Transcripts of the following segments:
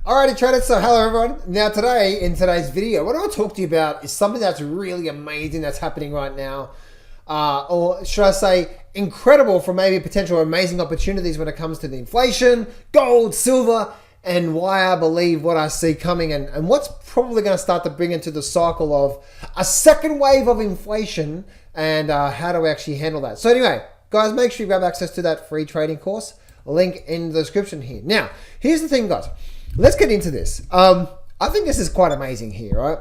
Alrighty, traders. So, hello everyone. Now, in today's video, what I want to talk to you about is something that's really amazing that's happening right now, or should I say, incredible for maybe potential amazing opportunities when it comes to the inflation, gold, silver, and why I believe what I see coming, and what's probably going to start to bring into the cycle of a second wave of inflation, and how do we actually handle that. So, anyway, guys, make sure you grab access to that free trading course. Link in the description here. Now, here's the thing, guys. Let's get into this. I think this is quite amazing here, right?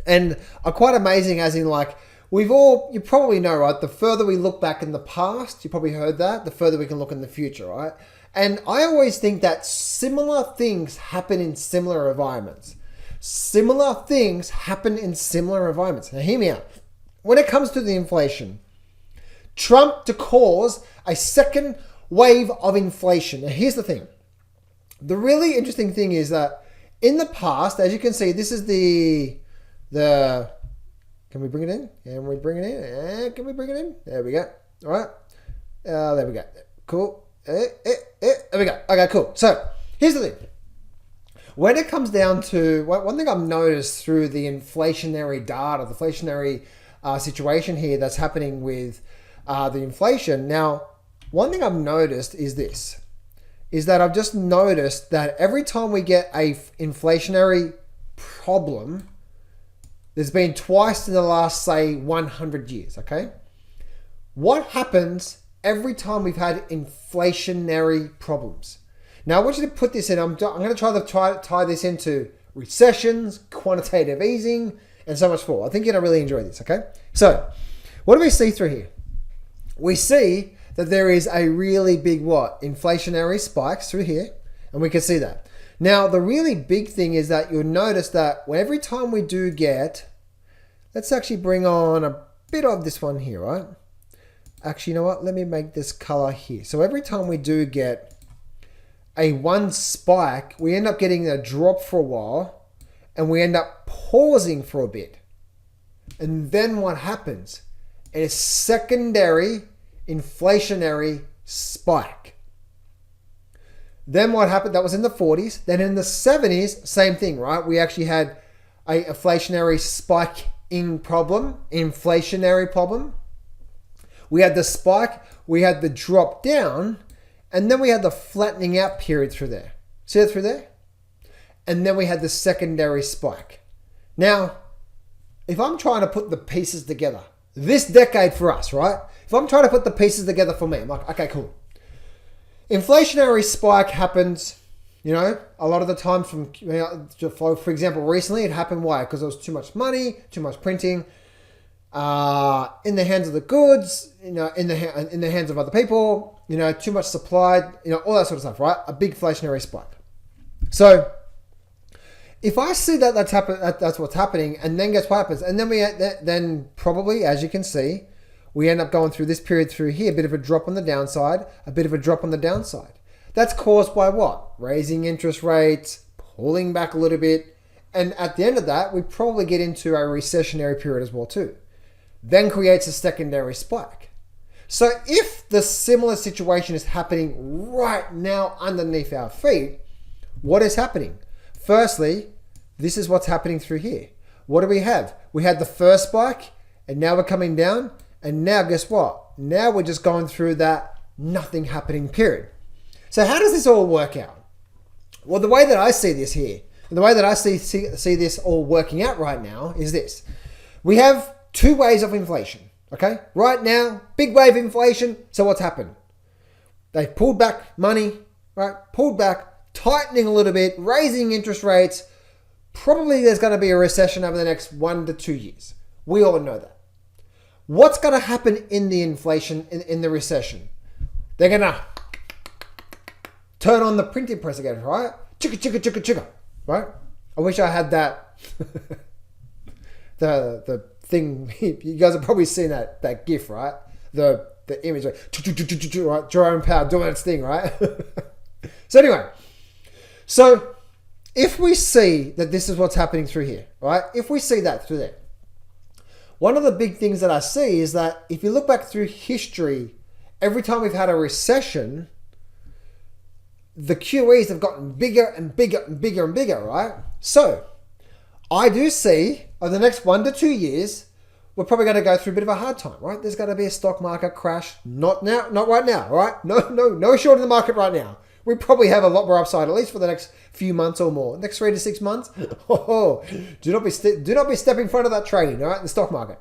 And quite amazing as in like, you probably know, right? The further we look back in the past, you probably heard that, the further we can look in the future, right? And I always think that similar things happen in similar environments. Similar things happen in similar environments. Now hear me out. When it comes to the inflation, Trump to cause a second wave of inflation. Now here's the thing. The really interesting thing is that in the past, as you can see, this is the can we bring it in? Can we bring it in? Can we bring it in? There we go. All right. There we go. Cool. There we go. Okay, cool. So here's the thing. When it comes down to, one thing I've noticed through the inflationary data, the inflationary situation here that's happening with the inflation. Now, one thing I've noticed is this. Is that I've just noticed that every time we get a inflationary problem, there's been twice in the last, say, 100 years, okay? What happens every time we've had inflationary problems? Now, I want you to put this in. I'm going to try to tie this into recessions, quantitative easing, and so much more. I think you're going to really enjoy this, okay? So, what do we see through here? We see that there is a really big inflationary spikes through here, and we can see that. Now, the really big thing is that you'll notice that every time we do get, let's actually bring on a bit of this one here, right? Actually, you know what? Let me make this color here. So every time we do get a one spike, we end up getting a drop for a while, and we end up pausing for a bit. And then what happens? A secondary inflationary spike. Then what happened? That was in the 40s. Then in the 70s, same thing, right? We actually had a inflationary problem. We had the spike, we had the drop down, and then we had the flattening out period through there. See that through there? And then we had the secondary spike. Now, if I'm trying to put the pieces together, this decade for us, right? If I'm trying to put the pieces together for me, I'm like, okay, cool. Inflationary spike happens, a lot of the time for example, recently it happened. Why? Because there was too much money, too much printing, in the hands of the goods, in the hands of other people, too much supply, all that sort of stuff, right? A big inflationary spike. So, if I see that that's what's happening, and then guess what happens? And then then probably, as you can see, we end up going through this period through here, a bit of a drop on the downside, a bit of a drop on the downside. That's caused by what? Raising interest rates, pulling back a little bit, and at the end of that, we probably get into a recessionary period as well too. Then creates a secondary spike. So if the similar situation is happening right now underneath our feet, what is happening? Firstly, this is what's happening through here. What do we have? We had the first spike, and now we're coming down, and now guess what? Now we're just going through that nothing happening period. So how does this all work out? Well, the way that I see this here, the way that I see this all working out right now is this. We have two waves of inflation, okay? Right now, big wave inflation, so what's happened? They've pulled back money, right? Pulled back, tightening a little bit, raising interest rates. Probably there's going to be a recession over the next 1 to 2 years. We all know that. What's going to happen in the inflation, in the recession? They're going to turn on the printing press again, right? Chicka, chicka, chicka, chicka, right? I wish I had that, the thing, you guys have probably seen that GIF, right? The image, right? Jerome Powell doing its thing, right? So anyway, so if we see that this is what's happening through here, right? If we see that through there, one of the big things that I see is that if you look back through history, every time we've had a recession, the QEs have gotten bigger and bigger and bigger and bigger, right? So I do see over the next 1 to 2 years, we're probably going to go through a bit of a hard time, right? There's going to be a stock market crash. Not now, not right now, right? No short in the market right now. We probably have a lot more upside, at least for the next few months or more. Next 3 to 6 months. Do not be stepping in front of that train, all right? The stock market.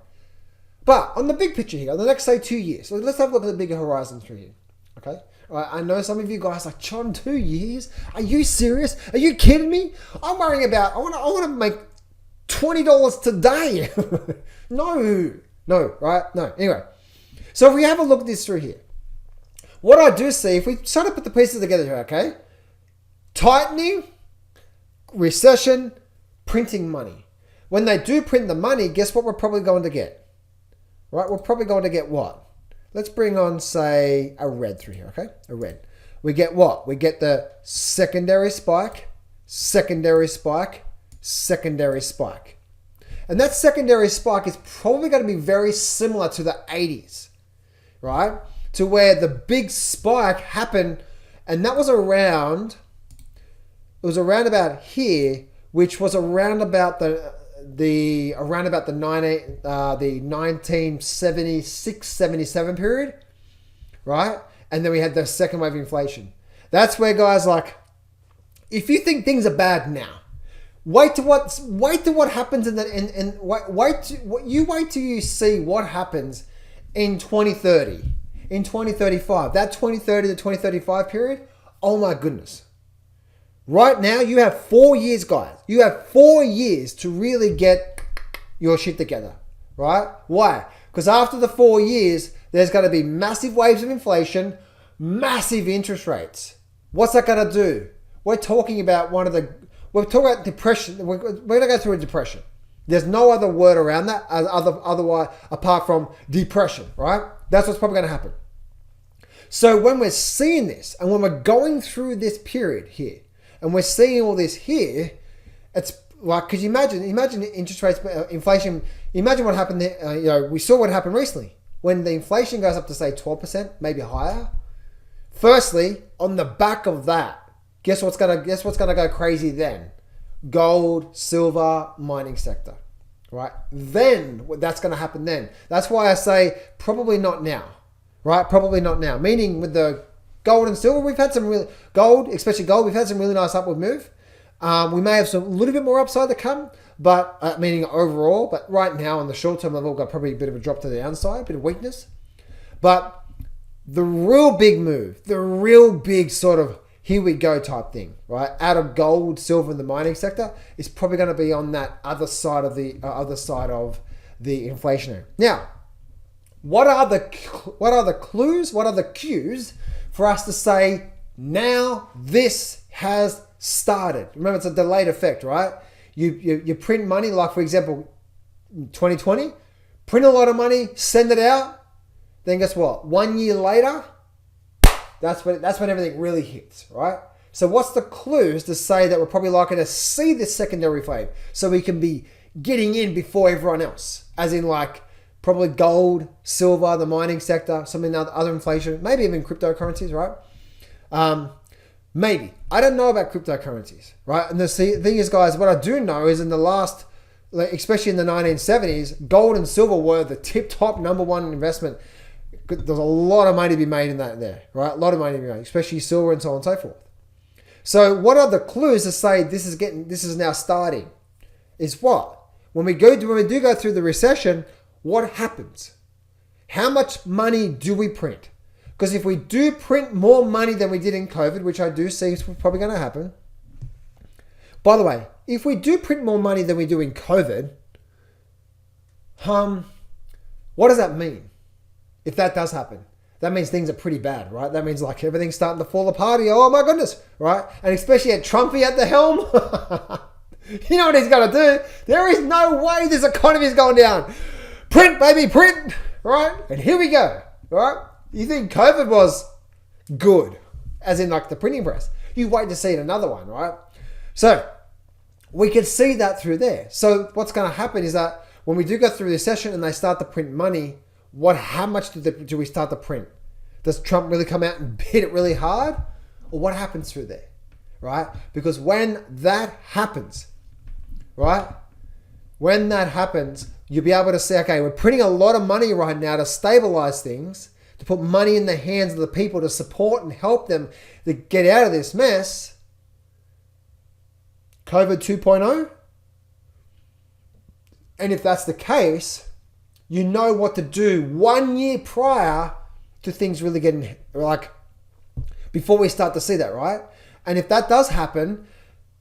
But on the big picture here, on the next, say, 2 years, so let's have a look at the bigger horizon through here, okay? All right, I know some of you guys are like, John, 2 years? Are you serious? Are you kidding me? I'm worrying about, I want to make $20 today. No, right? No. Anyway, so if we have a look at this through here, what I do see, if we try to put the pieces together here, okay? Tightening, recession, printing money. When they do print the money, guess what we're probably going to get? Right? We're probably going to get what? Let's bring on, say, a red through here, okay? A red. We get what? We get the secondary spike, secondary spike, secondary spike. And that secondary spike is probably going to be very similar to the 80s, right? To where the big spike happened, and that was around, it was around about here, which was around about the 1976, 77 period, right? And then we had the second wave inflation. That's where guys like, if you think things are bad now, wait till what happens wait till you see what happens in 2030, in 2035. That 2030 to 2035 period, oh my goodness. Right now, you have 4 years, guys. You have 4 years to really get your shit together, right? Why? Because after the 4 years, there's going to be massive waves of inflation, massive interest rates. What's that going to do? We're talking about depression. We're going to go through a depression. There's no other word around that otherwise apart from depression, right? That's what's probably going to happen. So when we're seeing this and when we're going through this period here and we're seeing all this here, it's like, because imagine interest rates, inflation, imagine what happened there. We saw what happened recently when the inflation goes up to say 12%, maybe higher. Firstly, on the back of that, guess what's gonna go crazy then? Gold, silver, mining sector, right? Then that's gonna happen then. That's why I say probably not now, right? Probably not now. Meaning with the gold and silver, we've had some really especially gold, we've had some really nice upward move. We may have a little bit more upside to come, but meaning overall. But right now on the short term level, we've got probably a bit of a drop to the downside, a bit of weakness. But the real big move, the real big sort of here we go type thing, right? Out of gold, silver, and the mining sector is probably going to be on that other side of the inflationary. Now, what are the clues? What are the cues for us to say now this has started? Remember, it's a delayed effect, right? You print money, like for example, 2020, print a lot of money, send it out. Then guess what? 1 year later, that's when everything really hits, right? So what's the clues to say that we're probably likely to see this secondary wave so we can be getting in before everyone else? As in like probably gold, silver, the mining sector, some other inflation, maybe even cryptocurrencies, right? Maybe. I don't know about cryptocurrencies, right? And the thing is, guys, what I do know is in the last, especially in the 1970s, gold and silver were the tip-top number one investment. There's a lot of money to be made in that there, right? A lot of money to be made, especially silver and so on and so forth. So what are the clues to say this is now starting? Is what? When we do go through the recession, what happens? How much money do we print? Because if we do print more money than we did in COVID, which I do see is probably going to happen. By the way, if we do print more money than we do in COVID, what does that mean? If that does happen, that means things are pretty bad, right? That means like everything's starting to fall apart. Oh my goodness, right? And especially at Trumpy at the helm, you know what he's going to do? There is no way this economy is going down. Print, baby, print, right? And here we go, right? You think COVID was good, as in like the printing press. You wait to see another one, right? So we can see that through there. So what's going to happen is that when we do go through this session and they start to print money, how much do we start to print? Does Trump really come out and hit it really hard? or what happens through there, right? Because when that happens, right? When that happens, you'll be able to say, okay, we're printing a lot of money right now to stabilize things, to put money in the hands of the people to support and help them to get out of this mess. COVID 2.0. And if that's the case, you know what to do 1 year prior to things really getting, like, before we start to see that, right? And if that does happen,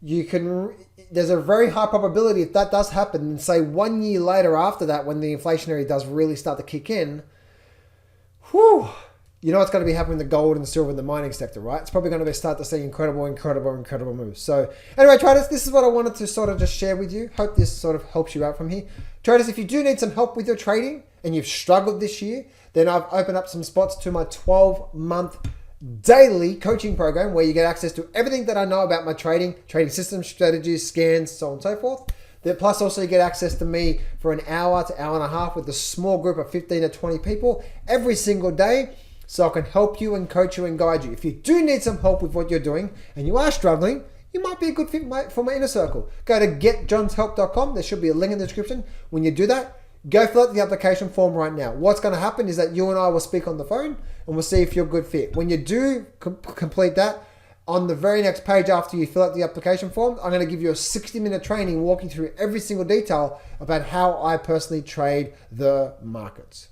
there's a very high probability if that does happen, and say 1 year later after that, when the inflationary does really start to kick in, whew, you know what's going to be happening in the gold and the silver and the mining sector, right? It's probably going to start to see incredible moves. So anyway, traders, this is what I wanted to sort of just share with you. Hope this sort of helps you out from here. Traders, if you do need some help with your trading and you've struggled this year, then I've opened up some spots to my 12-month daily coaching program where you get access to everything that I know about my trading systems, strategies, scans, so on and so forth. Plus also you get access to me for an hour to hour and a half with a small group of 15 to 20 people every single day, so I can help you and coach you and guide you. If you do need some help with what you're doing and you are struggling, you might be a good fit for my inner circle. Go to getjohnshelp.com. There should be a link in the description. When you do that, go fill out the application form right now. What's going to happen is that you and I will speak on the phone and we'll see if you're a good fit. When you do complete that, on the very next page after you fill out the application form, I'm going to give you a 60-minute training walking through every single detail about how I personally trade the markets.